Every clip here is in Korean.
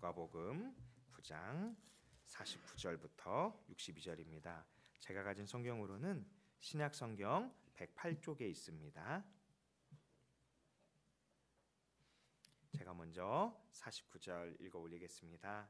누가복음 9장 49절부터 62절입니다. 제가 가진 성경으로는 신약 성경 108쪽에 있습니다. 제가 먼저 49절 읽어 올리겠습니다.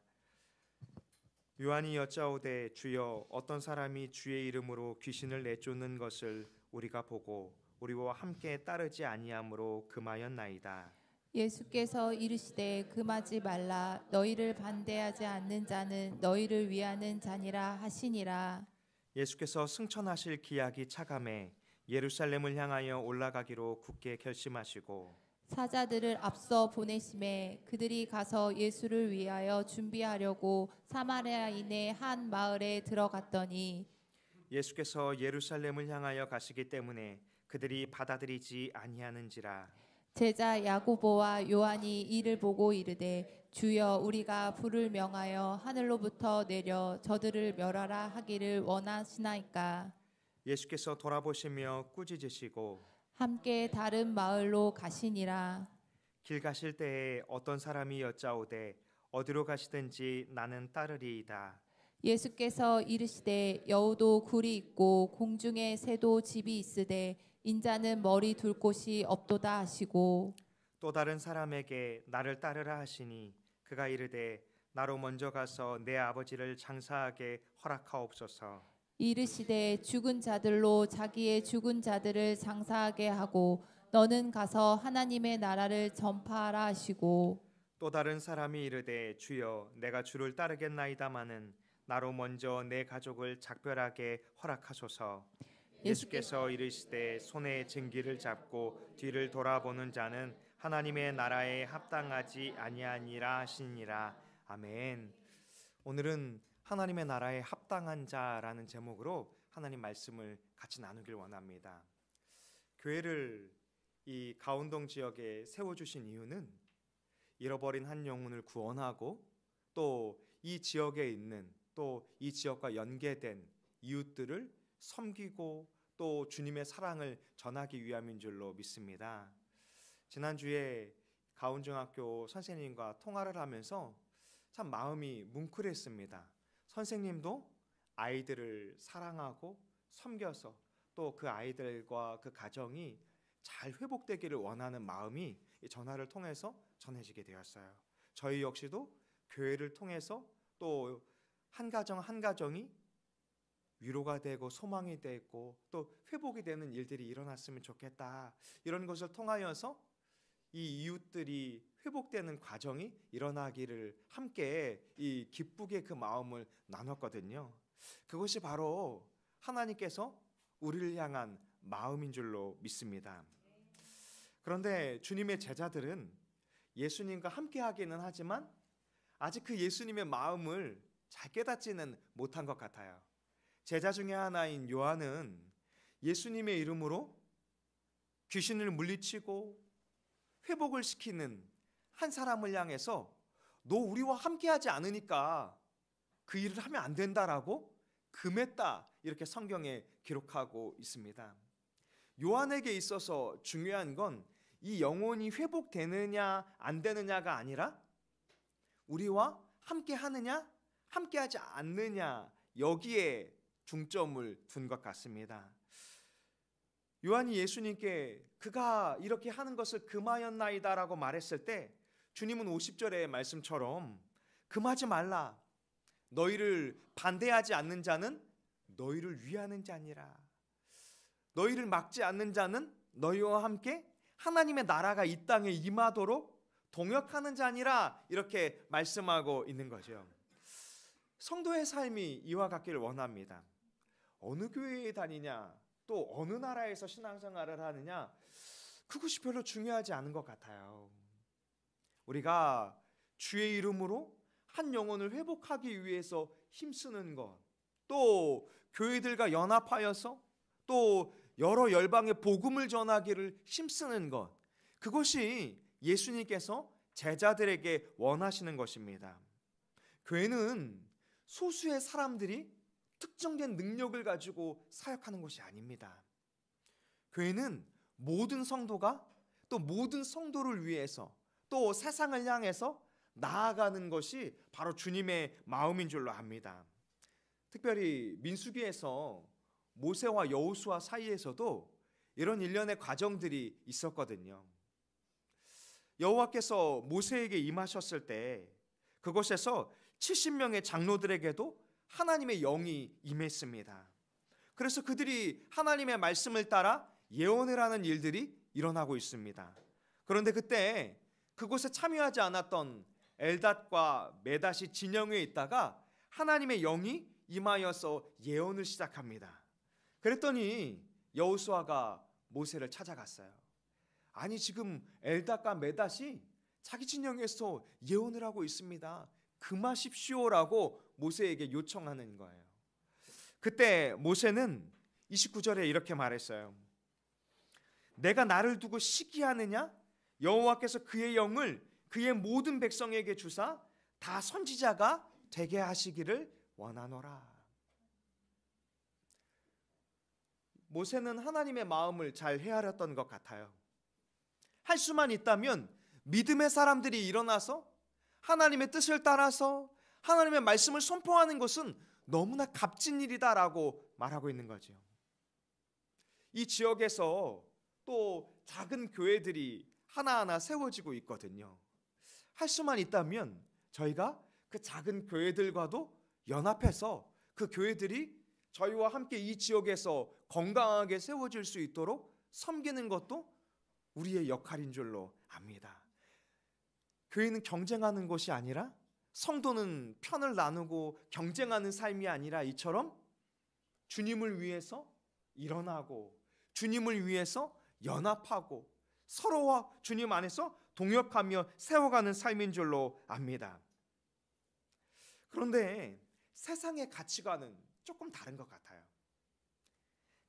요한이 여짜오되 주여 어떤 사람이 주의 이름으로 귀신을 내쫓는 것을 우리가 보고 우리와 함께 따르지 아니함으로 금하였나이다. 예수께서 이르시되 금하지 말라. 너희를 반대하지 않는 자는 너희를 위하는 자니라 하시니라. 예수께서 승천하실 기약이 차감해 예루살렘을 향하여 올라가기로 굳게 결심하시고 사자들을 앞서 보내심에 그들이 가서 예수를 위하여 준비하려고 사마리아인의 한 마을에 들어갔더니 예수께서 예루살렘을 향하여 가시기 때문에 그들이 받아들이지 아니하는지라. 제자 야고보와 요한이 이를 보고 이르되 주여 우리가 불을 명하여 하늘로부터 내려 저들을 멸하라 하기를 원하시나이까. 예수께서 돌아보시며 꾸짖으시고 함께 다른 마을로 가시니라. 길 가실 때에 어떤 사람이 여짜오되 어디로 가시든지 나는 따르리이다. 예수께서 이르시되 여우도 굴이 있고 공중에 새도 집이 있으되 인자는 머리 둘 곳이 없도다 하시고 또 다른 사람에게 나를 따르라 하시니 그가 이르되 나로 먼저 가서 내 아버지를 장사하게 허락하옵소서. 이르시되 죽은 자들로 자기의 죽은 자들을 장사하게 하고 너는 가서 하나님의 나라를 전파하라 하시고 또 다른 사람이 이르되 주여 내가 주를 따르겠나이다마는 나로 먼저 내 가족을 작별하게 허락하소서. 예수께서 이르시되 손에 증기를 잡고 뒤를 돌아보는 자는 하나님의 나라에 합당하지 아니하니라 하시니라. 아멘. 오늘은 하나님의 나라에 합당한 자라는 제목으로 하나님 말씀을 같이 나누길 원합니다. 교회를 이 가운동 지역에 세워주신 이유는 잃어버린 한 영혼을 구원하고 또 이 지역에 있는 또 이 지역과 연계된 이웃들을 섬기고 또 주님의 사랑을 전하기 위함인 줄로 믿습니다. 지난주에 가운중학교 선생님과 통화를 하면서 참 마음이 뭉클했습니다. 선생님도 아이들을 사랑하고 섬겨서 또 그 아이들과 그 가정이 잘 회복되기를 원하는 마음이 이 전화를 통해서 전해지게 되었어요. 저희 역시도 교회를 통해서 또 한 가정 한 가정이 위로가 되고 소망이 되고 또 회복이 되는 일들이 일어났으면 좋겠다. 이런 것을 통하여서 이 이웃들이 회복되는 과정이 일어나기를 함께 이 기쁘게 그 마음을 나눴거든요. 그것이 바로 하나님께서 우리를 향한 마음인 줄로 믿습니다. 그런데 주님의 제자들은 예수님과 함께 하기는 하지만 아직 그 예수님의 마음을 잘 깨닫지는 못한 것 같아요. 제자 중에 하나인 요한은 예수님의 이름으로 귀신을 물리치고 회복을 시키는 한 사람을 향해서 너 우리와 함께하지 않으니까 그 일을 하면 안 된다라고 금했다, 이렇게 성경에 기록하고 있습니다. 요한에게 있어서 중요한 건 이 영혼이 회복되느냐 안 되느냐가 아니라 우리와 함께하느냐 함께하지 않느냐, 여기에 중점을 둔 것 같습니다. 요한이 예수님께 그가 이렇게 하는 것을 금하였나이다라고 말했을 때 주님은 50절의 말씀처럼 금하지 말라. 너희를 반대하지 않는 자는 너희를 위하는 자니라. 너희를 막지 않는 자는 너희와 함께 하나님의 나라가 이 땅에 임하도록 동역하는 자니라, 이렇게 말씀하고 있는 거죠. 성도의 삶이 이와 같기를 원합니다. 어느 교회에 다니냐, 또 어느 나라에서 신앙생활을 하느냐, 그것이 별로 중요하지 않은 것 같아요. 우리가 주의 이름으로 한 영혼을 회복하기 위해서 힘쓰는 것, 또 교회들과 연합하여서 또 여러 열방의 복음을 전하기를 힘쓰는 것, 그것이 예수님께서 제자들에게 원하시는 것입니다. 교회는 소수의 사람들이 특정된 능력을 가지고 사역하는 것이 아닙니다. 교회는 모든 성도가 또 모든 성도를 위해서 또 세상을 향해서 나아가는 것이 바로 주님의 마음인 줄로 압니다. 특별히 민수기에서 모세와 여호수아 사이에서도 이런 일련의 과정들이 있었거든요. 여호와께서 모세에게 임하셨을 때 그곳에서 70명의 장로들에게도 하나님의 영이 임했습니다. 그래서 그들이 하나님의 말씀을 따라 예언을 하는 일들이 일어나고 있습니다. 그런데 그때 그곳에 참여하지 않았던 엘닷과 메닷이 진영에 있다가 하나님의 영이 임하여서 예언을 시작합니다. 그랬더니 여호수아가 모세를 찾아갔어요. 아니, 지금 엘닷과 메닷이 자기 진영에서 예언을 하고 있습니다. 금하십시오라고 모세에게 요청하는 거예요. 그때 모세는 29절에 이렇게 말했어요. 내가 나를 두고 시기하느냐? 여호와께서 그의 영을 그의 모든 백성에게 주사 다 선지자가 되게 하시기를 원하노라. 모세는 하나님의 마음을 잘 헤아렸던 것 같아요. 할 수만 있다면 믿음의 사람들이 일어나서 하나님의 뜻을 따라서 하나님의 말씀을 선포하는 것은 너무나 값진 일이다라고 말하고 있는 거죠. 이 지역에서 또 작은 교회들이 하나하나 세워지고 있거든요. 할 수만 있다면 저희가 그 작은 교회들과도 연합해서 그 교회들이 저희와 함께 이 지역에서 건강하게 세워질 수 있도록 섬기는 것도 우리의 역할인 줄로 압니다. 교회는 경쟁하는 것이 아니라, 성도는 편을 나누고 경쟁하는 삶이 아니라 이처럼 주님을 위해서 일어나고 주님을 위해서 연합하고 서로와 주님 안에서 동역하며 세워가는 삶인 줄로 압니다. 그런데 세상의 가치관은 조금 다른 것 같아요.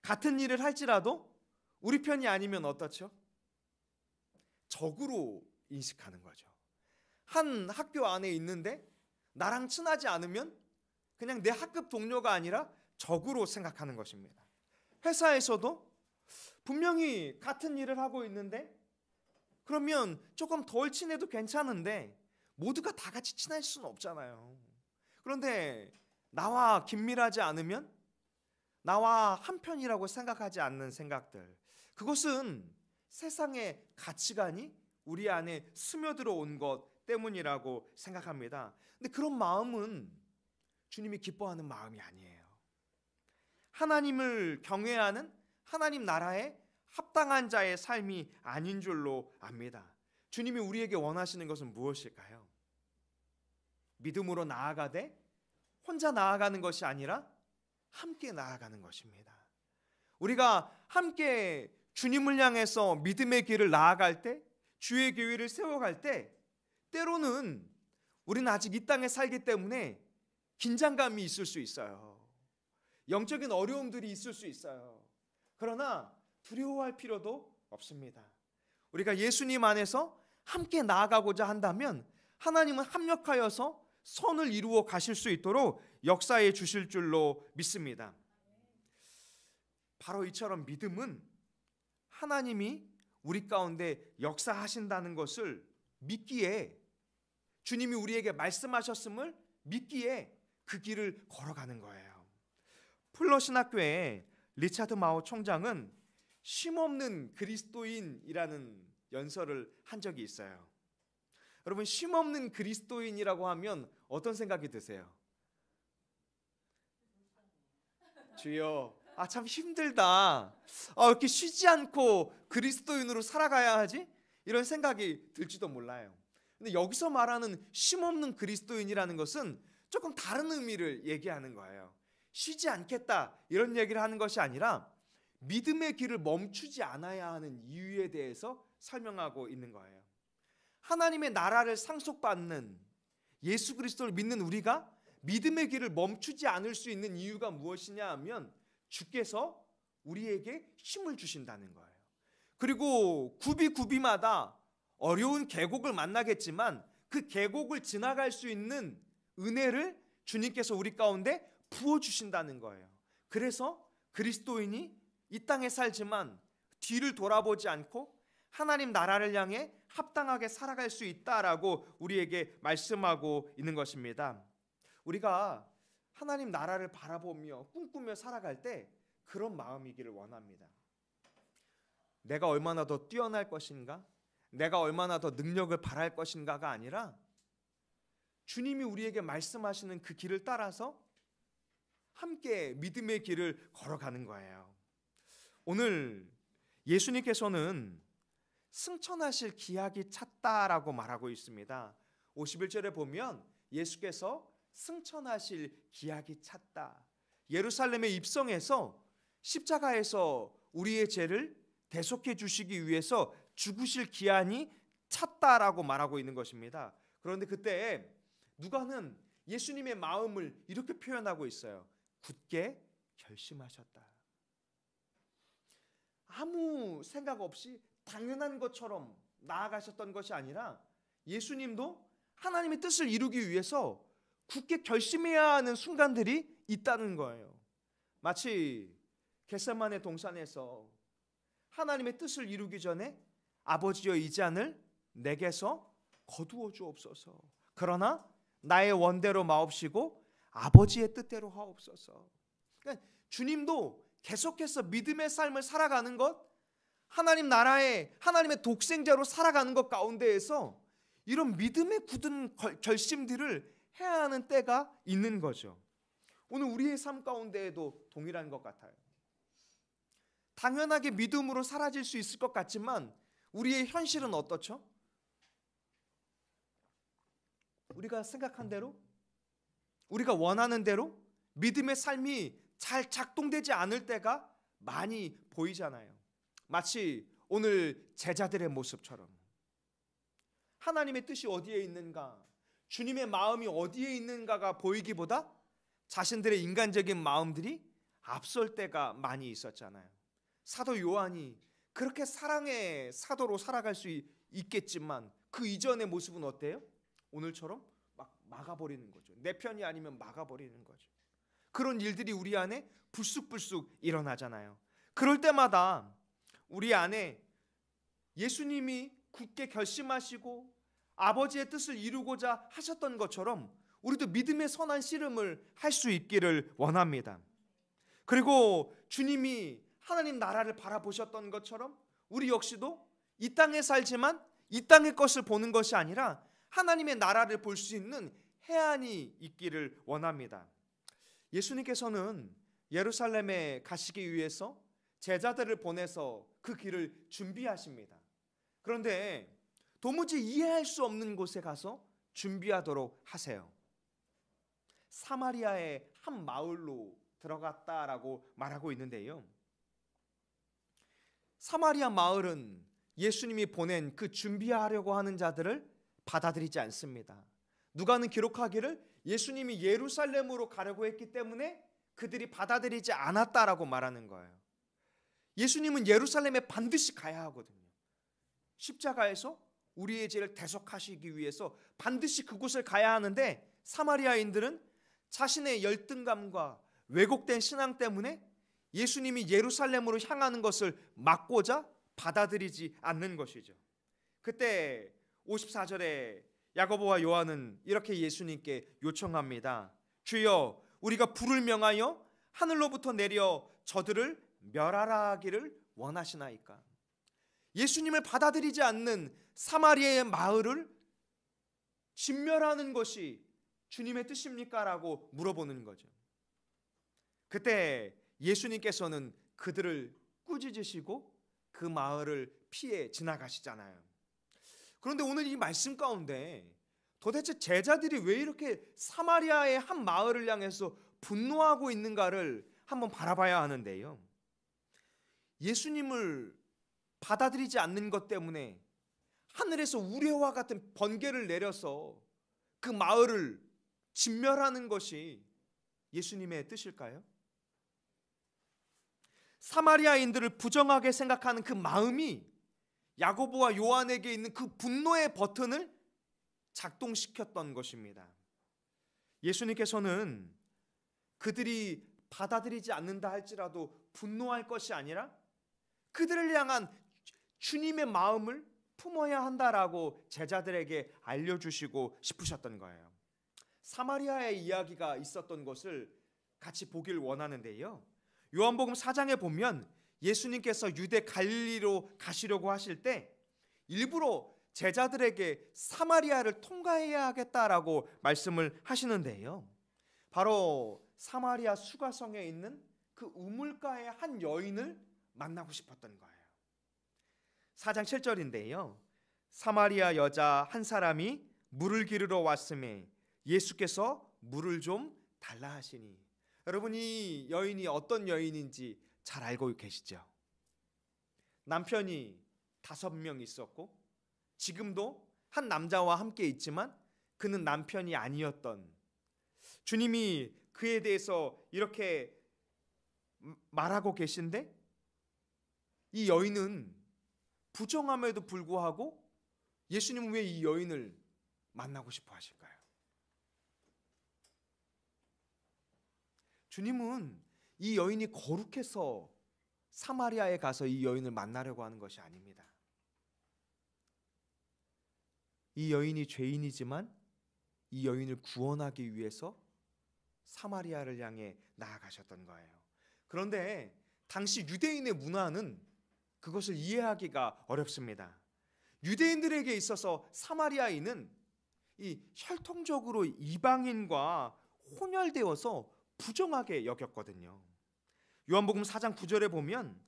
같은 일을 할지라도 우리 편이 아니면 어떻죠? 적으로 인식하는 거죠. 한 학교 안에 있는데 나랑 친하지 않으면 그냥 내 학급 동료가 아니라 적으로 생각하는 것입니다. 회사에서도 분명히 같은 일을 하고 있는데 그러면 조금 덜 친해도 괜찮은데 모두가 다 같이 친할 수는 없잖아요. 그런데 나와 긴밀하지 않으면 나와 한편이라고 생각하지 않는 생각들, 그것은 세상의 가치관이 우리 안에 스며들어 온 것 때문이라고 생각합니다. 근데 그런 마음은 주님이 기뻐하는 마음이 아니에요. 하나님을 경외하는 하나님 나라에 합당한 자의 삶이 아닌 줄로 압니다. 주님이 우리에게 원하시는 것은 무엇일까요? 믿음으로 나아가되 혼자 나아가는 것이 아니라 함께 나아가는 것입니다. 우리가 함께 주님을 향해서 믿음의 길을 나아갈 때, 주의 교회를 세워갈 때 때로는 우리는 아직 이 땅에 살기 때문에 긴장감이 있을 수 있어요. 영적인 어려움들이 있을 수 있어요. 그러나 두려워할 필요도 없습니다. 우리가 예수님 안에서 함께 나아가고자 한다면 하나님은 합력하여서 선을 이루어 가실 수 있도록 역사해 주실 줄로 믿습니다. 바로 이처럼 믿음은 하나님이 우리 가운데 역사하신다는 것을 믿기에, 주님이 우리에게 말씀하셨음을 믿기에 그 길을 걸어가는 거예요. 풀러신학교의 리차드 마오 총장은 쉼없는 그리스도인이라는 연설을 한 적이 있어요. 여러분, 쉼없는 그리스도인이라고 하면 어떤 생각이 드세요? 주여, 참 힘들다. 이렇게 쉬지 않고 그리스도인으로 살아가야 하지? 이런 생각이 들지도 몰라요. 근데 여기서 말하는 쉼없는 그리스도인이라는 것은 조금 다른 의미를 얘기하는 거예요. 쉬지 않겠다 이런 얘기를 하는 것이 아니라 믿음의 길을 멈추지 않아야 하는 이유에 대해서 설명하고 있는 거예요. 하나님의 나라를 상속받는 예수 그리스도를 믿는 우리가 믿음의 길을 멈추지 않을 수 있는 이유가 무엇이냐 하면 주께서 우리에게 힘을 주신다는 거예요. 그리고 굽이굽이마다 어려운 계곡을 만나겠지만 그 계곡을 지나갈 수 있는 은혜를 주님께서 우리 가운데 부어주신다는 거예요. 그래서 그리스도인이 이 땅에 살지만 뒤를 돌아보지 않고 하나님 나라를 향해 합당하게 살아갈 수 있다라고 우리에게 말씀하고 있는 것입니다. 우리가 하나님 나라를 바라보며 꿈꾸며 살아갈 때 그런 마음이기를 원합니다. 내가 얼마나 더 뛰어날 것인가? 내가 얼마나 더 능력을 발할 것인가가 아니라 주님이 우리에게 말씀하시는 그 길을 따라서 함께 믿음의 길을 걸어가는 거예요. 오늘 예수님께서는 승천하실 기약이 찼다라고 말하고 있습니다. 51절에 보면 예수께서 승천하실 기약이 찼다. 예루살렘에 입성해서 십자가에서 우리의 죄를 대속해 주시기 위해서 죽으실 기한이 찼다라고 말하고 있는 것입니다. 그런데 그때 누가는 예수님의 마음을 이렇게 표현하고 있어요. 굳게 결심하셨다. 아무 생각 없이 당연한 것처럼 나아가셨던 것이 아니라 예수님도 하나님의 뜻을 이루기 위해서 굳게 결심해야 하는 순간들이 있다는 거예요. 마치 겟세마네 동산에서 하나님의 뜻을 이루기 전에 아버지여 이 잔을 내게서 거두어 주옵소서. 그러나 나의 원대로 마옵시고 아버지의 뜻대로 하옵소서. 그러니까 주님도 계속해서 믿음의 삶을 살아가는 것, 하나님 나라의 하나님의 독생자로 살아가는 것 가운데에서 이런 믿음의 굳은 결심들을 해야 하는 때가 있는 거죠. 오늘 우리의 삶 가운데에도 동일한 것 같아요. 당연하게 믿음으로 사라질 수 있을 것 같지만 우리의 현실은 어떻죠? 우리가 생각한 대로, 우리가 원하는 대로 믿음의 삶이 잘 작동되지 않을 때가 많이 보이잖아요. 마치 오늘 제자들의 모습처럼 하나님의 뜻이 어디에 있는가, 주님의 마음이 어디에 있는가가 보이기보다 자신들의 인간적인 마음들이 앞설 때가 많이 있었잖아요. 사도 요한이 그렇게 사랑의 사도로 살아갈 수 있겠지만 그 이전의 모습은 어때요? 오늘처럼 막 막아버리는 거죠. 내 편이 아니면 막아버리는 거죠. 그런 일들이 우리 안에 불쑥불쑥 일어나잖아요. 그럴 때마다 우리 안에 예수님이 굳게 결심하시고 아버지의 뜻을 이루고자 하셨던 것처럼 우리도 믿음의 선한 씨름을 할 수 있기를 원합니다. 그리고 주님이 하나님 나라를 바라보셨던 것처럼 우리 역시도 이 땅에 살지만 이 땅의 것을 보는 것이 아니라 하나님의 나라를 볼 수 있는 해안이 있기를 원합니다. 예수님께서는 예루살렘에 가시기 위해서 제자들을 보내서 그 길을 준비하십니다. 그런데 도무지 이해할 수 없는 곳에 가서 준비하도록 하세요. 사마리아의 한 마을로 들어갔다라고 말하고 있는데요. 사마리아 마을은 예수님이 보낸 그 준비하려고 하는 자들을 받아들이지 않습니다. 누가는 기록하기를 예수님이 예루살렘으로 가려고 했기 때문에 그들이 받아들이지 않았다라고 말하는 거예요. 예수님은 예루살렘에 반드시 가야 하거든요. 십자가에서 우리의 죄를 대속하시기 위해서 반드시 그곳을 가야 하는데 사마리아인들은 자신의 열등감과 왜곡된 신앙 때문에 예수님이 예루살렘으로 향하는 것을 막고자 받아들이지 않는 것이죠. 그때 54절에 야고보와 요한은 이렇게 예수님께 요청합니다. 주여, 우리가 불을 명하여 하늘로부터 내려 저들을 멸하라 하기를 원하시나이까. 예수님을 받아들이지 않는 사마리아의 마을을 진멸하는 것이 주님의 뜻입니까? 라고 물어보는 거죠. 그때 예수님께서는 그들을 꾸짖으시고 그 마을을 피해 지나가시잖아요. 그런데 오늘 이 말씀 가운데 도대체 제자들이 왜 이렇게 사마리아의 한 마을을 향해서 분노하고 있는가를 한번 바라봐야 하는데요. 예수님을 받아들이지 않는 것 때문에 하늘에서 우레와 같은 번개를 내려서 그 마을을 진멸하는 것이 예수님의 뜻일까요? 사마리아인들을 부정하게 생각하는 그 마음이 야고보와 요한에게 있는 그 분노의 버튼을 작동시켰던 것입니다. 예수님께서는 그들이 받아들이지 않는다 할지라도 분노할 것이 아니라 그들을 향한 주님의 마음을 품어야 한다라고 제자들에게 알려주시고 싶으셨던 거예요. 사마리아의 이야기가 있었던 것을 같이 보길 원하는데요. 요한복음 4장에 보면 예수님께서 유대 갈릴리로 가시려고 하실 때 일부러 제자들에게 사마리아를 통과해야 하겠다라고 말씀을 하시는데요. 바로 사마리아 수가성에 있는 그 우물가의 한 여인을 만나고 싶었던 거예요. 4장 7절인데요. 사마리아 여자 한 사람이 물을 기르러 왔음에 예수께서 물을 좀 달라 하시니. 여러분, 이 여인이 어떤 여인인지 잘 알고 계시죠? 남편이 5명 있었고 지금도 한 남자와 함께 있지만 그는 남편이 아니었던, 주님이 그에 대해서 이렇게 말하고 계신데 이 여인은 부정함에도 불구하고 예수님은 왜 이 여인을 만나고 싶어 하실까요? 주님은 이 여인이 거룩해서 사마리아에 가서 이 여인을 만나려고 하는 것이 아닙니다. 이 여인이 죄인이지만 이 여인을 구원하기 위해서 사마리아를 향해 나아가셨던 거예요. 그런데 당시 유대인의 문화는 그것을 이해하기가 어렵습니다. 유대인들에게 있어서 사마리아인은 이 혈통적으로 이방인과 혼혈되어서 부정하게 여겼거든요. 요한복음 4장 9절에 보면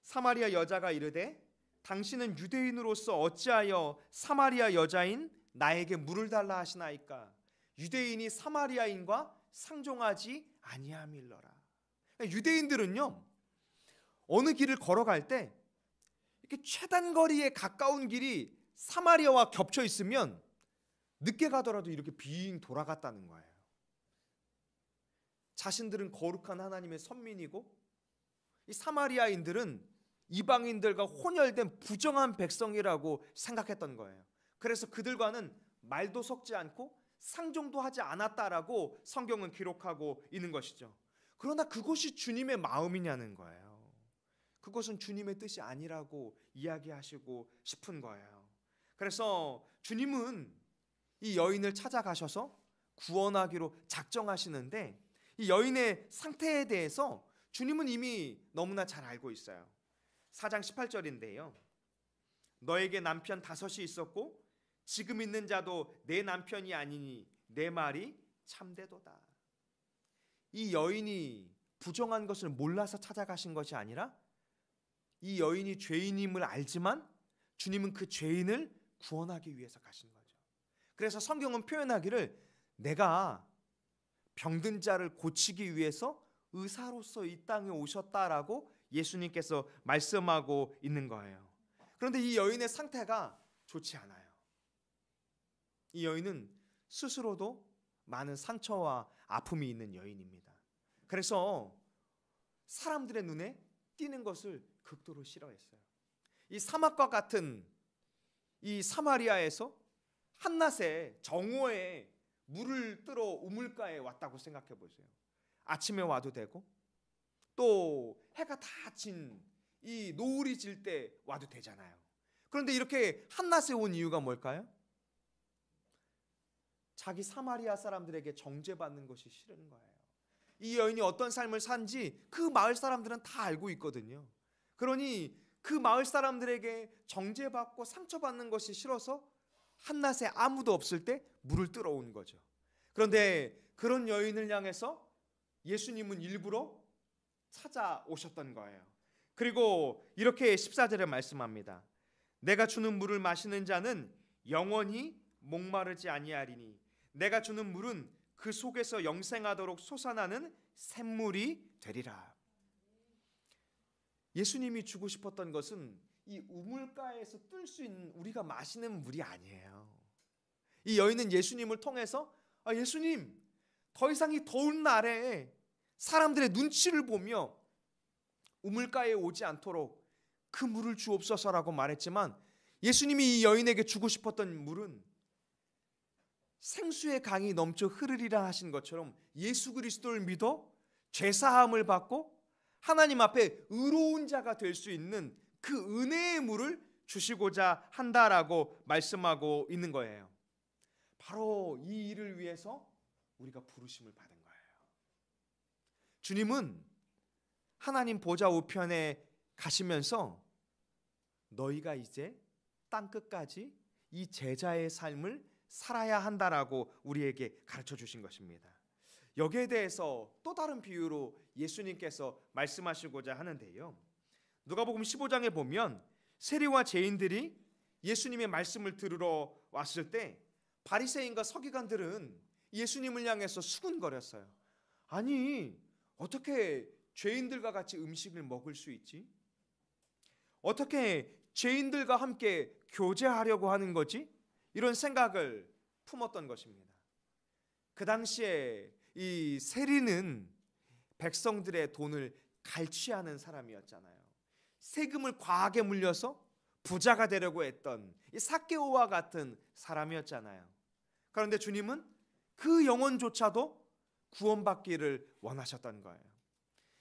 사마리아 여자가 이르되 당신은 유대인으로서 어찌하여 사마리아 여자인 나에게 물을 달라 하시나이까? 유대인이 사마리아인과 상종하지 아니함일러라. 유대인들은요, 어느 길을 걸어갈 때 이렇게 최단 거리에 가까운 길이 사마리아와 겹쳐 있으면 늦게 가더라도 이렇게 빙 돌아갔다는 거예요. 자신들은 거룩한 하나님의 선민이고 이 사마리아인들은 이방인들과 혼혈된 부정한 백성이라고 생각했던 거예요. 그래서 그들과는 말도 섞지 않고 상종도 하지 않았다라고 성경은 기록하고 있는 것이죠. 그러나 그것이 주님의 마음이냐는 거예요. 그것은 주님의 뜻이 아니라고 이야기하시고 싶은 거예요. 그래서 주님은 이 여인을 찾아가셔서 구원하기로 작정하시는데 이 여인의 상태에 대해서 주님은 이미 너무나 잘 알고 있어요. 4장 18절인데요. 너에게 남편 5이 있었고 지금 있는 자도 내 남편이 아니니 내 말이 참되도다. 이 여인이 부정한 것을 몰라서 찾아가신 것이 아니라 이 여인이 죄인임을 알지만 주님은 그 죄인을 구원하기 위해서 가신 거죠. 그래서 성경은 표현하기를 내가 병든 자를 고치기 위해서 의사로서 이 땅에 오셨다라고 예수님께서 말씀하고 있는 거예요. 그런데 이 여인의 상태가 좋지 않아요. 이 여인은 스스로도 많은 상처와 아픔이 있는 여인입니다. 그래서 사람들의 눈에 띄는 것을 극도로 싫어했어요. 이 사막과 같은 이 사마리아에서 한낮에 정오에 물을 뜨러 우물가에 왔다고 생각해 보세요. 아침에 와도 되고 또 해가 다 진 이 노을이 질 때 와도 되잖아요. 그런데 이렇게 한낮에 온 이유가 뭘까요? 자기 사마리아 사람들에게 정죄받는 것이 싫은 거예요. 이 여인이 어떤 삶을 산지 그 마을 사람들은 다 알고 있거든요. 그러니 그 마을 사람들에게 정죄받고 상처받는 것이 싫어서 한낮에 아무도 없을 때 물을 뜨러 온 거죠. 그런데 그런 여인을 향해서 예수님은 일부러 찾아오셨던 거예요. 그리고 이렇게 14절에 말씀합니다. 내가 주는 물을 마시는 자는 영원히 목마르지 아니하리니 내가 주는 물은 그 속에서 영생하도록 솟아나는 샘물이 되리라. 예수님이 주고 싶었던 것은 이 우물가에서 뜰 수 있는 우리가 마시는 물이 아니에요. 이 여인은 예수님을 통해서 예수님, 더 이상 이 더운 날에 사람들의 눈치를 보며 우물가에 오지 않도록 그 물을 주옵소서라고 말했지만 예수님이 이 여인에게 주고 싶었던 물은 생수의 강이 넘쳐 흐르리라 하신 것처럼 예수 그리스도를 믿어 죄사함을 받고 하나님 앞에 의로운 자가 될 수 있는 그 은혜의 물을 주시고자 한다라고 말씀하고 있는 거예요. 바로 이 일을 위해서 우리가 부르심을 받은 거예요. 주님은 하나님 보좌 우편에 가시면서 너희가 이제 땅 끝까지 이 제자의 삶을 살아야 한다라고 우리에게 가르쳐 주신 것입니다. 여기에 대해서 또 다른 비유로 예수님께서 말씀하시고자 하는데요. 누가복음 15장에 보면 세리와 죄인들이 예수님의 말씀을 들으러 왔을 때 바리새인과 서기관들은 예수님을 향해서 수군거렸어요. 아니, 어떻게 죄인들과 같이 음식을 먹을 수 있지? 어떻게 죄인들과 함께 교제하려고 하는 거지? 이런 생각을 품었던 것입니다. 그 당시에 이 세리는 백성들의 돈을 갈취하는 사람이었잖아요. 세금을 과하게 물려서 부자가 되려고 했던 이 삭개오와 같은 사람이었잖아요. 그런데 주님은 그 영혼조차도 구원받기를 원하셨던 거예요.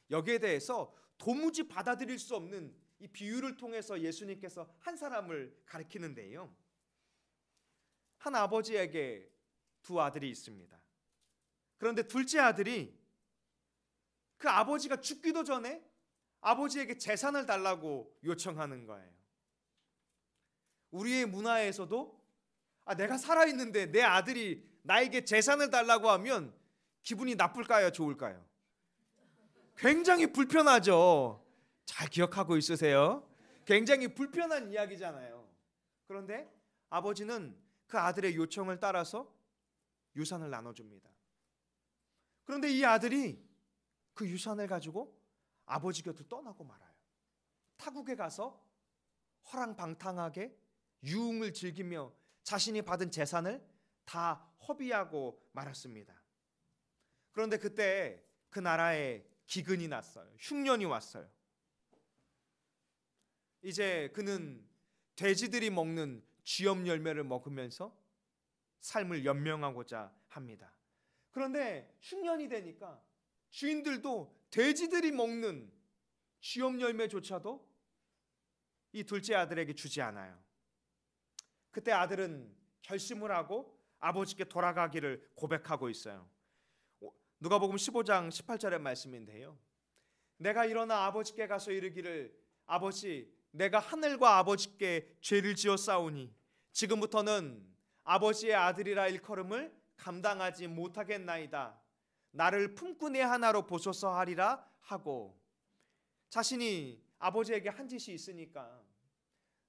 여기에 대해서 도무지 받아들일 수 없는 이 비유를 통해서 예수님께서 한 사람을 가리키는데요. 한 아버지에게 두 아들이 있습니다. 그런데 둘째 아들이 그 아버지가 죽기도 전에 아버지에게 재산을 달라고 요청하는 거예요. 우리의 문화에서도 내가 살아있는데 내 아들이 나에게 재산을 달라고 하면 기분이 나쁠까요? 좋을까요? 굉장히 불편하죠. 잘 기억하고 있으세요? 굉장히 불편한 이야기잖아요. 그런데 아버지는 그 아들의 요청을 따라서 유산을 나눠줍니다. 그런데 이 아들이 그 유산을 가지고 아버지 곁을 떠나고 말아요. 타국에 가서 허랑방탕하게 유흥을 즐기며 자신이 받은 재산을 다 허비하고 말았습니다. 그런데 그때 그 나라에 기근이 났어요. 흉년이 왔어요. 이제 그는 돼지들이 먹는 쥐염 열매를 먹으면서 삶을 연명하고자 합니다. 그런데 흉년이 되니까 주인들도 돼지들이 먹는 쥐염 열매조차도 이 둘째 아들에게 주지 않아요. 그때 아들은 결심을 하고 아버지께 돌아가기를 고백하고 있어요. 누가복음 15장 18절의 말씀인데요. 내가 일어나 아버지께 가서 이르기를 아버지 내가 하늘과 아버지께 죄를 지었사오니 지금부터는 아버지의 아들이라 일컬음을 감당하지 못하겠나이다. 나를 품꾼의 하나로 보소서 하리라 하고 자신이 아버지에게 한 짓이 있으니까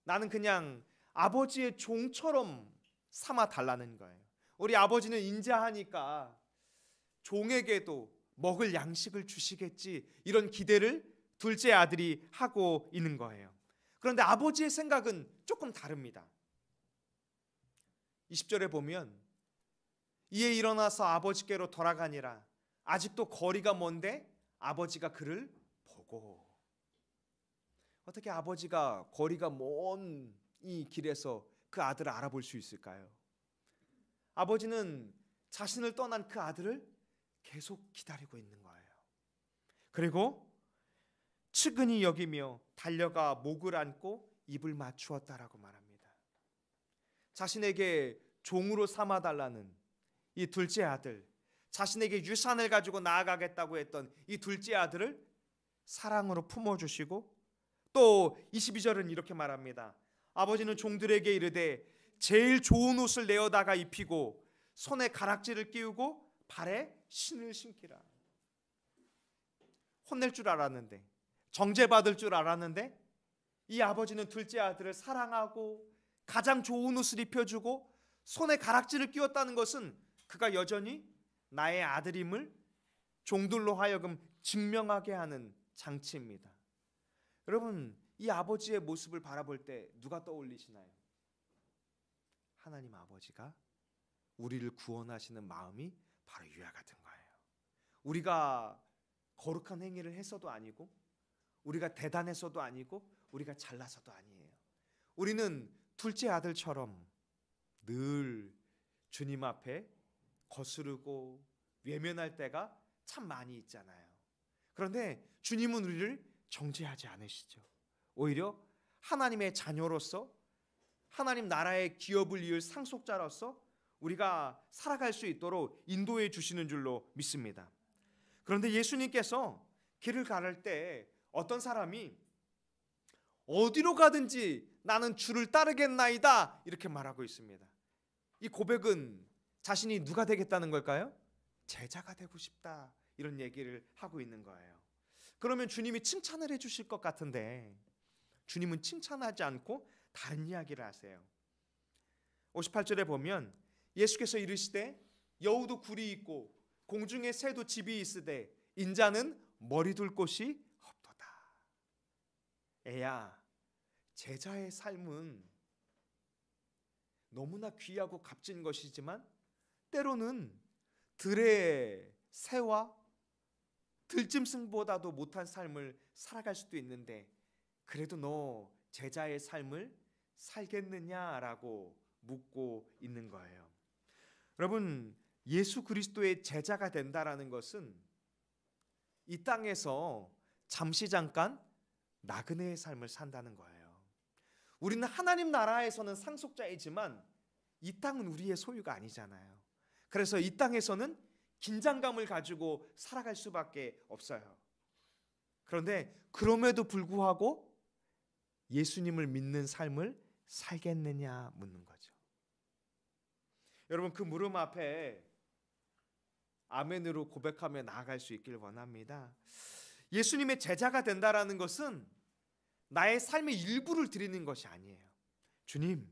나는 그냥 아버지의 종처럼 삼아 달라는 거예요. 우리 아버지는 인자하니까 종에게도 먹을 양식을 주시겠지 이런 기대를 둘째 아들이 하고 있는 거예요. 그런데 아버지의 생각은 조금 다릅니다. 20절에 보면 이에 일어나서 아버지께로 돌아가니라 아직도 거리가 먼데 아버지가 그를 보고 어떻게 아버지가 거리가 먼 이 길에서 그 아들을 알아볼 수 있을까요? 아버지는 자신을 떠난 그 아들을 계속 기다리고 있는 거예요. 그리고 측은히 여기며 달려가 목을 안고 입을 맞추었다라고 말합니다. 자신에게 종으로 삼아달라는 이 둘째 아들, 자신에게 유산을 가지고 나아가겠다고 했던 이 둘째 아들을 사랑으로 품어주시고 또 22절은 이렇게 말합니다. 아버지는 종들에게 이르되 제일 좋은 옷을 내어다가 입히고 손에 가락지를 끼우고 발에 신을 신기라. 혼낼 줄 알았는데 정죄받을 줄 알았는데 이 아버지는 둘째 아들을 사랑하고 가장 좋은 옷을 입혀주고 손에 가락지를 끼웠다는 것은 그가 여전히 나의 아들임을 종들로 하여금 증명하게 하는 장치입니다. 여러분 이 아버지의 모습을 바라볼 때 누가 떠올리시나요? 하나님 아버지가 우리를 구원하시는 마음이 바로 이와 같은 거예요. 우리가 거룩한 행위를 해서도 아니고 우리가 대단해서도 아니고 우리가 잘나서도 아니에요. 우리는 둘째 아들처럼 늘 주님 앞에 거스르고 외면할 때가 참 많이 있잖아요. 그런데 주님은 우리를 정죄하지 않으시죠. 오히려 하나님의 자녀로서 하나님 나라의 기업을 이을 상속자로서 우리가 살아갈 수 있도록 인도해 주시는 줄로 믿습니다. 그런데 예수님께서 길을 가를 때 어떤 사람이 어디로 가든지 나는 주를 따르겠나이다 이렇게 말하고 있습니다. 이 고백은 자신이 누가 되겠다는 걸까요? 제자가 되고 싶다 이런 얘기를 하고 있는 거예요. 그러면 주님이 칭찬을 해주실 것 같은데 주님은 칭찬하지 않고 다른 이야기를 하세요. 58절에 보면 예수께서 이르시되 여우도 굴이 있고 공중에 새도 집이 있으되 인자는 머리 둘 곳이 없도다. 애야, 제자의 삶은 너무나 귀하고 값진 것이지만 때로는 들의 새와 들짐승보다도 못한 삶을 살아갈 수도 있는데 그래도 너 제자의 삶을 살겠느냐라고 묻고 있는 거예요. 여러분, 예수 그리스도의 제자가 된다라는 것은 이 땅에서 잠시 잠깐 나그네의 삶을 산다는 거예요. 우리는 하나님 나라에서는 상속자이지만 이 땅은 우리의 소유가 아니잖아요. 그래서 이 땅에서는 긴장감을 가지고 살아갈 수밖에 없어요. 그런데 그럼에도 불구하고 예수님을 믿는 삶을 살겠느냐 묻는 거죠. 여러분, 그 물음 앞에 아멘으로 고백하며 나아갈 수 있길 원합니다. 예수님의 제자가 된다라는 것은 나의 삶의 일부를 드리는 것이 아니에요. 주님,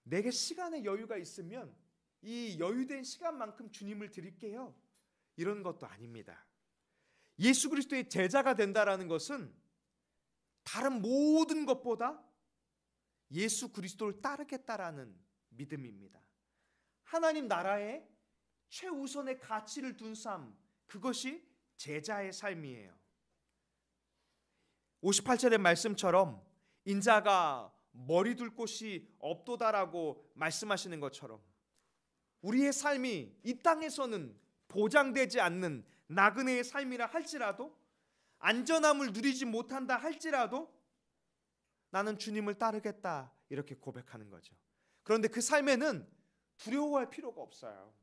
내게 시간의 여유가 있으면 이 여유된 시간만큼 주님을 드릴게요. 이런 것도 아닙니다. 예수 그리스도의 제자가 된다라는 것은 다른 모든 것보다 예수 그리스도를 따르겠다라는 믿음입니다. 하나님 나라에 최우선의 가치를 둔 삶, 그것이 제자의 삶이에요. 58절의 말씀처럼 인자가 머리 둘 곳이 없도다라고 말씀하시는 것처럼 우리의 삶이 이 땅에서는 보장되지 않는 나그네의 삶이라 할지라도 안전함을 누리지 못한다 할지라도 나는 주님을 따르겠다 이렇게 고백하는 거죠. 그런데 그 삶에는 두려워할 필요가 없어요.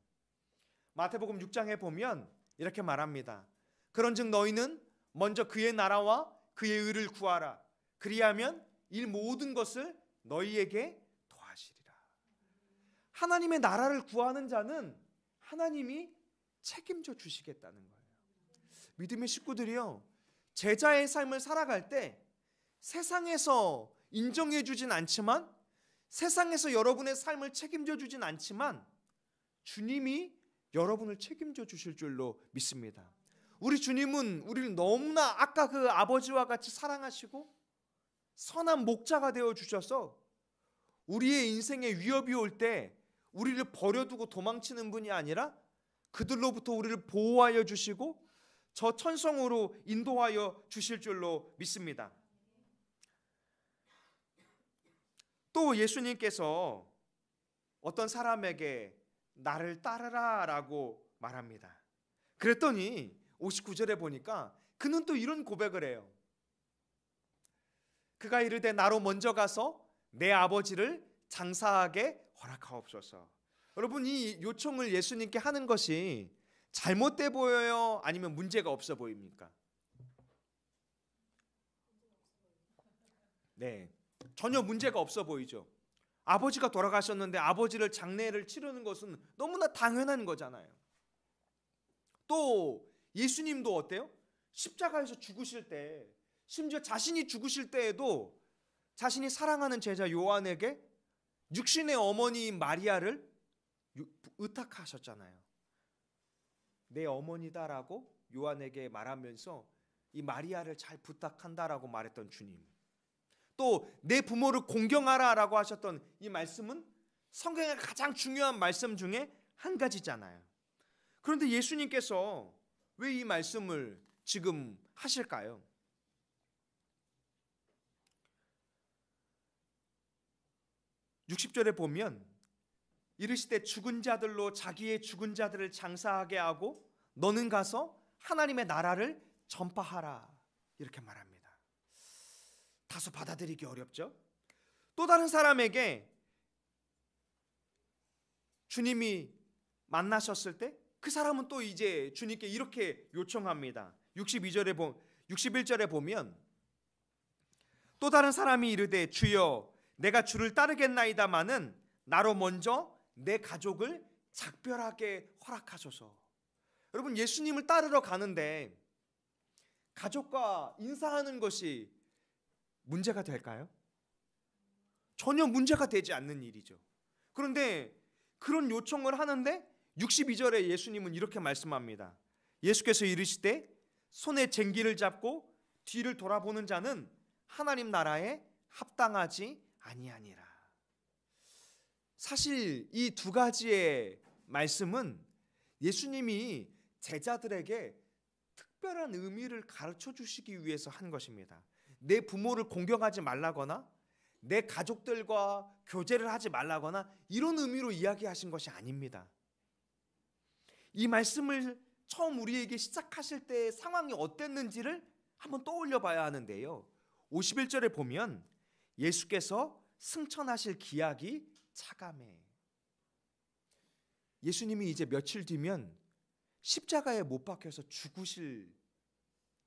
마태복음 6장에 보면 이렇게 말합니다. 그런즉 너희는 먼저 그의 나라와 그의 의를 구하라. 그리하면 이 모든 것을 너희에게 더하시리라. 하나님의 나라를 구하는 자는 하나님이 책임져 주시겠다는 거예요. 믿음의 식구들이요, 제자의 삶을 살아갈 때 세상에서 인정해 주진 않지만, 세상에서 여러분의 삶을 책임져 주진 않지만 주님이 여러분을 책임져 주실 줄로 믿습니다. 우리 주님은 우리를 너무나 아까 그 아버지와 같이 사랑하시고 선한 목자가 되어 주셔서 우리의 인생에 위협이 올 때 우리를 버려두고 도망치는 분이 아니라 그들로부터 우리를 보호하여 주시고 저 천성으로 인도하여 주실 줄로 믿습니다. 또 예수님께서 어떤 사람에게 나를 따르라 라고 말합니다. 그랬더니 59절에 보니까 그는 또 이런 고백을 해요. 그가 이르되 나로 먼저 가서 내 아버지를 장사하게 허락하옵소서. 여러분, 이 요청을 예수님께 하는 것이 잘못돼 보여요? 아니면 문제가 없어 보입니까? 네, 전혀 문제가 없어 보이죠. 아버지가 돌아가셨는데 아버지를 장례를 치르는 것은 너무나 당연한 거잖아요. 또 예수님도 어때요? 십자가에서 죽으실 때, 심지어 자신이 죽으실 때에도 자신이 사랑하는 제자 요한에게 육신의 어머니인 마리아를 의탁하셨잖아요. 내 어머니다라고 요한에게 말하면서 이 마리아를 잘 부탁한다라고 말했던 주님, 또 내 부모를 공경하라라고 하셨던 이 말씀은 성경의 가장 중요한 말씀 중에 한 가지잖아요. 그런데 예수님께서 왜 이 말씀을 지금 하실까요? 60절에 보면 이르시되 죽은 자들로 자기의 죽은 자들을 장사하게 하고 너는 가서 하나님의 나라를 전파하라 이렇게 말합니다. 다소 받아들이기 어렵죠. 또 다른 사람에게 주님이 만나셨을 때 그 사람은 또 이제 주님께 이렇게 요청합니다. 61절에 보면 또 다른 사람이 이르되 주여 내가 주를 따르겠나이다마는 나로 먼저 내 가족을 작별하게 허락하소서. 여러분, 예수님을 따르러 가는데 가족과 인사하는 것이 문제가 될까요? 전혀 문제가 되지 않는 일이죠. 그런데 그런 요청을 하는데 62절에 예수님은 이렇게 말씀합니다. 예수께서 이르시되 손에 쟁기를 잡고 뒤를 돌아보는 자는 하나님 나라에 합당하지 아니하니라. 사실 이 두 가지의 말씀은 예수님이 제자들에게 특별한 의미를 가르쳐 주시기 위해서 한 것입니다. 내 부모를 공경하지 말라거나 내 가족들과 교제를 하지 말라거나 이런 의미로 이야기하신 것이 아닙니다. 이 말씀을 처음 우리에게 시작하실 때 상황이 어땠는지를 한번 떠올려 봐야 하는데요. 51절에 보면 예수께서 승천하실 기약이 차감해. 예수님이 이제 며칠 뒤면 십자가에 못 박혀서 죽으실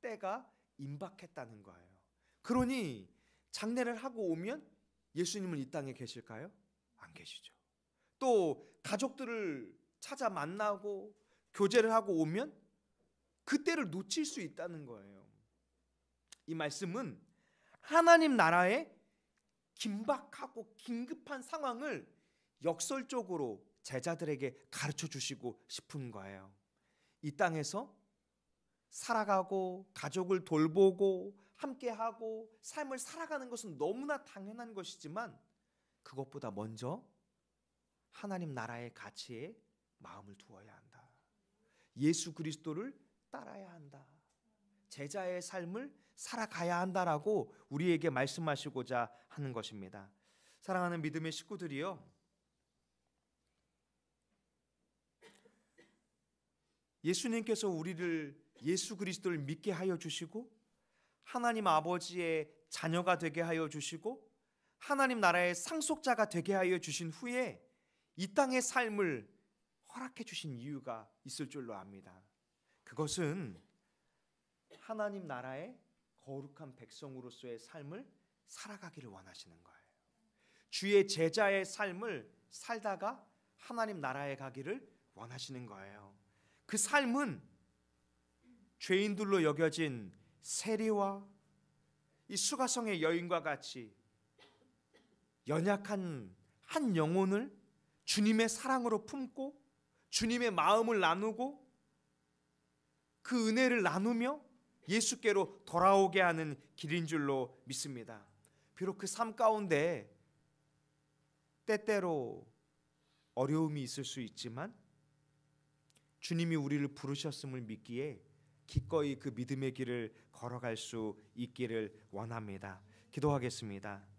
때가 임박했다는 거예요. 그러니 장례를 하고 오면 예수님은 이 땅에 계실까요? 안 계시죠. 또 가족들을 찾아 만나고 교제를 하고 오면 그때를 놓칠 수 있다는 거예요. 이 말씀은 하나님 나라의 긴박하고 긴급한 상황을 역설적으로 제자들에게 가르쳐 주시고 싶은 거예요. 이 땅에서 살아가고 가족을 돌보고 함께하고 삶을 살아가는 것은 너무나 당연한 것이지만 그것보다 먼저 하나님 나라의 가치에 마음을 두어야 한다. 예수 그리스도를 따라야 한다. 제자의 삶을 살아가야 한다라고 우리에게 말씀하시고자 하는 것입니다. 사랑하는 믿음의 식구들이요, 예수님께서 우리를 예수 그리스도를 믿게 하여 주시고 하나님 아버지의 자녀가 되게 하여 주시고 하나님 나라의 상속자가 되게 하여 주신 후에 이 땅의 삶을 허락해 주신 이유가 있을 줄로 압니다. 그것은 하나님 나라의 거룩한 백성으로서의 삶을 살아가기를 원하시는 거예요. 주의 제자의 삶을 살다가 하나님 나라에 가기를 원하시는 거예요. 그 삶은 죄인들로 여겨진 세리와 이 수가성의 여인과 같이 연약한 한 영혼을 주님의 사랑으로 품고 주님의 마음을 나누고 그 은혜를 나누며 예수께로 돌아오게 하는 길인 줄로 믿습니다. 비록 그 삶 가운데 때때로 어려움이 있을 수 있지만 주님이 우리를 부르셨음을 믿기에 기꺼이 그 믿음의 길을 걸어갈 수 있기를 원합니다. 기도하겠습니다.